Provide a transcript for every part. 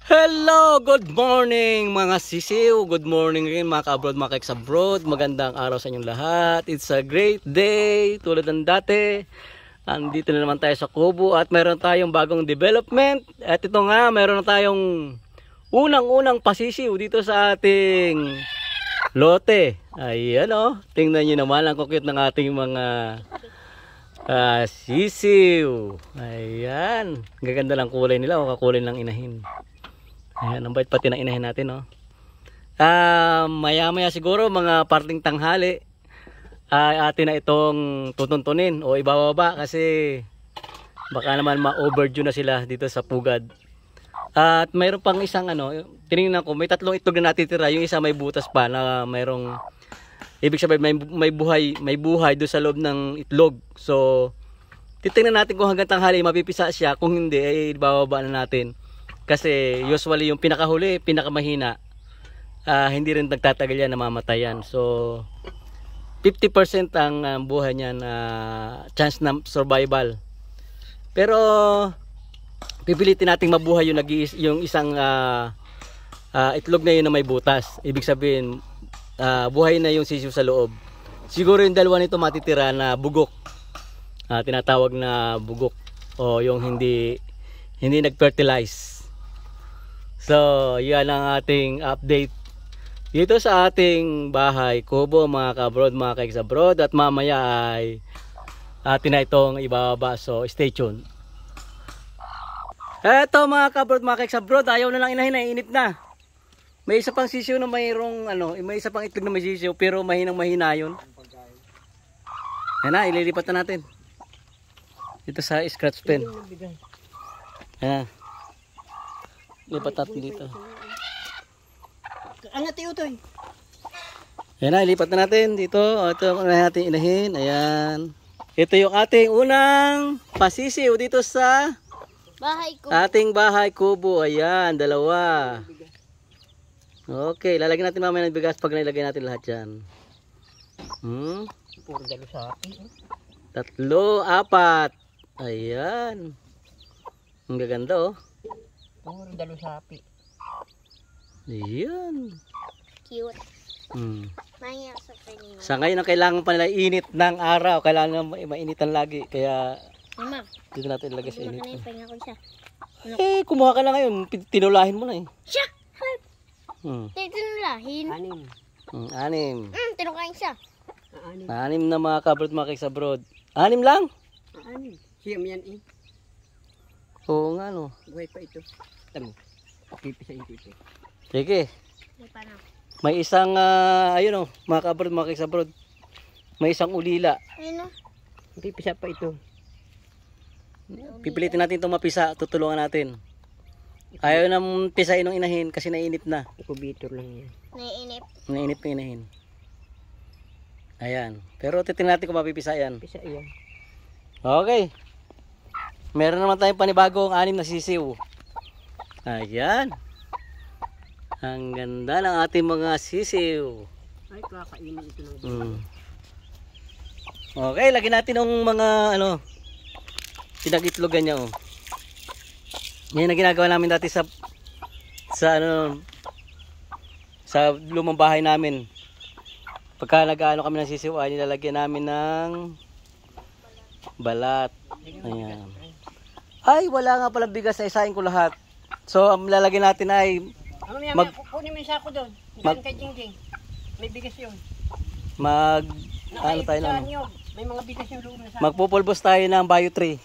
Hello, good morning mga sisiw. Good morning rin mga ka-abroad, mga ka-ex-abroad. Magandang araw sa inyong lahat. It's a great day. Tulad ng dati, andito na naman tayo sa Kubo at meron tayong bagong development. At ito nga, meron na tayong unang-unang pasisiw dito sa ating lote. Ayan o, tingnan nyo naman ang cute ng ating mga sisiw. Ayan, gaganda lang kulay nila o kakulay lang inahin. Ayan, ang bait pati ng inahin natin, no? Maya-maya siguro, mga parting tanghali, atin na itong tutuntunin o ibababa kasi baka naman ma-overdue na sila dito sa pugad. At mayroon pang isang tinignan ko, may tatlong itlog na natitira. Yung isa may butas pa na mayroong, ibig sabihin may buhay doon sa loob ng itlog. So, titingnan natin kung hanggang tanghali mapipisa siya. Kung hindi, ay ibababa na natin. Kasi usually yung pinakahuli, pinakamahina, hindi rin nagtatagal yan, namamatayan. So 50% ang buhay niyan, chance na survival. Pero pipilitin nating mabuhay yung isang itlog na yun na may butas. Ibig sabihin buhay na yung sisiw sa loob. Siguro yung dalawa nito matitira na bugok, tinatawag na bugok, o yung hindi nag-fertilize. So, yan ang ating update dito sa ating bahay kubo, mga ka-abroad, mga ka-ex-abroad. At mamaya ay atin na itong ibababa. So, stay tuned. Eto mga ka-abroad, mga ka-ex-abroad, ayaw na lang inahin, init na. May isa pang sisiw na mayroong may isa pang itlog na may sisiw pero mahina yun. Yan na, ililipat na natin dito sa scratch pen. Yan na. Lipat natin dito. Angat yung utoy. Yan na, ilipat na natin dito. Ito na natin inahin. Ayan. Ito yung ating unang pasisiw dito sa Bahay ko. ating bahay kubo. Ayan, dalawa. Okay, lalagyan natin mamaya ng bigas pag nailagay natin lahat yan. Puro dalo sa akin. 3, 4. Ayan. Ang gaganda oh. Puro dalo sa api. Ayan. Cute. Maya sa kanina. Sa ngayon ang kailangan pa nila init ng araw. Kailangan mainitan lagi. Kaya Mama, dito natin ilagay sa init. pahinga ko siya. Kumuha ka na ngayon. Tinulahin mo na eh. Siya! Anim. Tinulahin. 6. Tinukain siya. 6 na mga ka-abroad, mga ka-ex-abroad. 6 lang? 6. Siyam yan eh. Oo nga no. Buhay pa ito. Tamo. Pipisain ko ito. Sige. May pa na. May isang, ayun o, mga ka-abroad, mga ka-ex-abroad. May isang ulila. Ayun o. Pipisa pa ito. Pipilitin natin itong mapisa. Tutulungan natin. Ayaw nang pisain ng inahin kasi nainip na. Incubator lang yan. Naiinip. Nainip na inahin. Ayan. Pero titingnan natin kung mapipisa yan. Pisa yan. Okay. Meron naman tayong panibagong 6 na sisiw. Ayan. Ang ganda ng ating mga sisiw. Ay, kakainin ito ng Okay, lagyan natin ng mga pinag-itlogan niya oh. Yan ang ginagawa namin dati sa lumang bahay namin. Pagka nag-ano kami ng sisiw ay nilalagyan namin ng balat. Ayan. Ay, wala nga palang bigas, isahin ko lahat. So, ang lalagyan natin ay kunin mo yung sako doon. Diyan kay Jingjing. May bigas yun. tayo na. May mga bigas yung loob na sako. Magpupulbos tayo ng bio tree.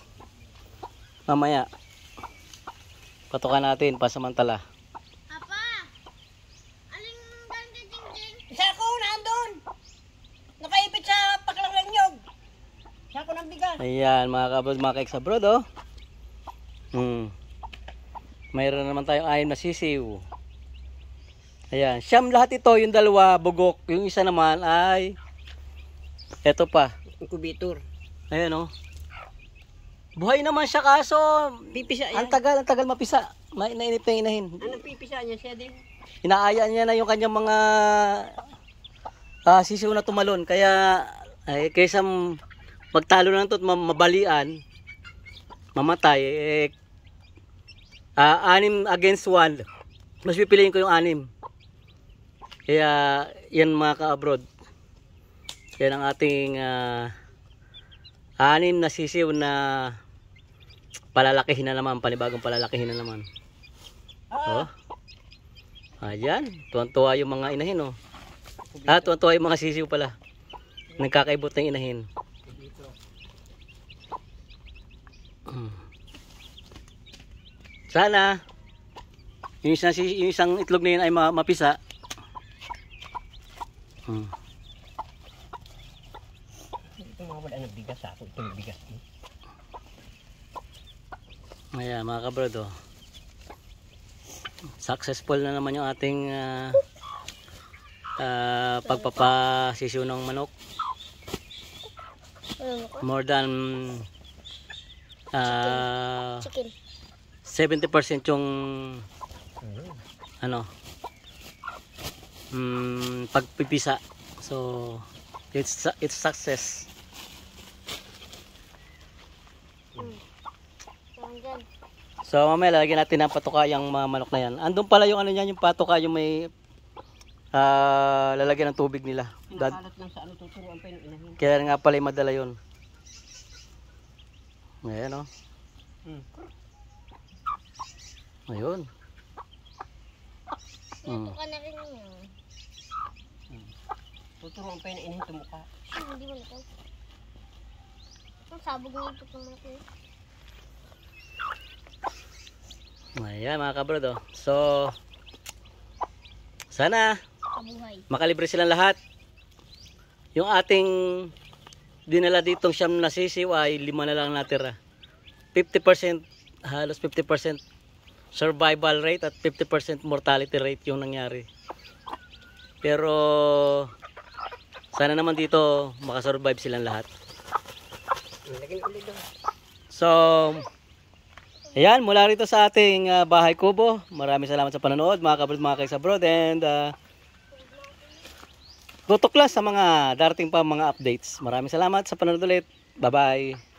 Mamaya. Patukan natin, pasamantala. Apa! Aling dyan kay Jingjing? Sako, nandun! Nakaipit sa paklang nyog. Sako ng bigas. Ayan, mga ka-abroad, mga ka-ex-abroad, oh. Mayroon naman tayong 6 na sisiw. Ayan, siyam lahat ito, yung dalawa, bugok. Yung isa naman ay, eto pa. Incubator. Ayan, oh. Buhay naman siya kaso, Pipisa yan. ang tagal mapisa. Nainip na inahin. Anong pipisa niya siya din? Inaaya niya na yung kanyang mga sisiw na tumalon. Kaya, kaysa magtalo na ito at mabalian, mamatay, 6 against 1. Mas pipiliin ko yung 6. Kaya yan mga ka-abroad. Yan ang ating 6 na sisiw na palalakihin na naman, panibagong palalakihin na naman. Oh. Ayan, tuwan-tuwa yung mga inahin, oh. Tuwan-tuwa yung mga sisiw pala. Nagkakaibot ng inahin. Sana yung isang itlog na yun ay mapisa. Ito mga wala ng bigas ako. Ito yung bigas. Ayan mga kabrad, oh. Successful na naman yung ating pagpapasisiw ng manok. More than Chicken. 70% yung pagpipisa. So it's success. So mamaya lalagyan natin ng patuka yung mga manok na yan. Andun pala yung yung patuka yung may lalagyan ng tubig nila. Pinakalat lang sa tuturuan pa yung inahin. Kaya nga pala yung madala yun. Ayan, oh. Ayun. Tutukan na rin yun. Tuturuan pa yung inahin tumukha. Hindi mo nito. Ang sabog nito kung malaki. Ayan mga kabrad, oh. So sana makalibre silang lahat. Yung ating dinala ditong siyam na sisiw ay 5 na lang natira. 50%, halos 50% survival rate at 50% mortality rate yung nangyari. Pero sana naman dito makasurvive silang lahat. So ayan, mula rito sa ating bahay kubo. Maraming salamat sa panonood mga kabrad, mga kaisa abroad, and tutuklas sa mga darating pa mga updates. Maraming salamat sa panonood ulit. Bye bye.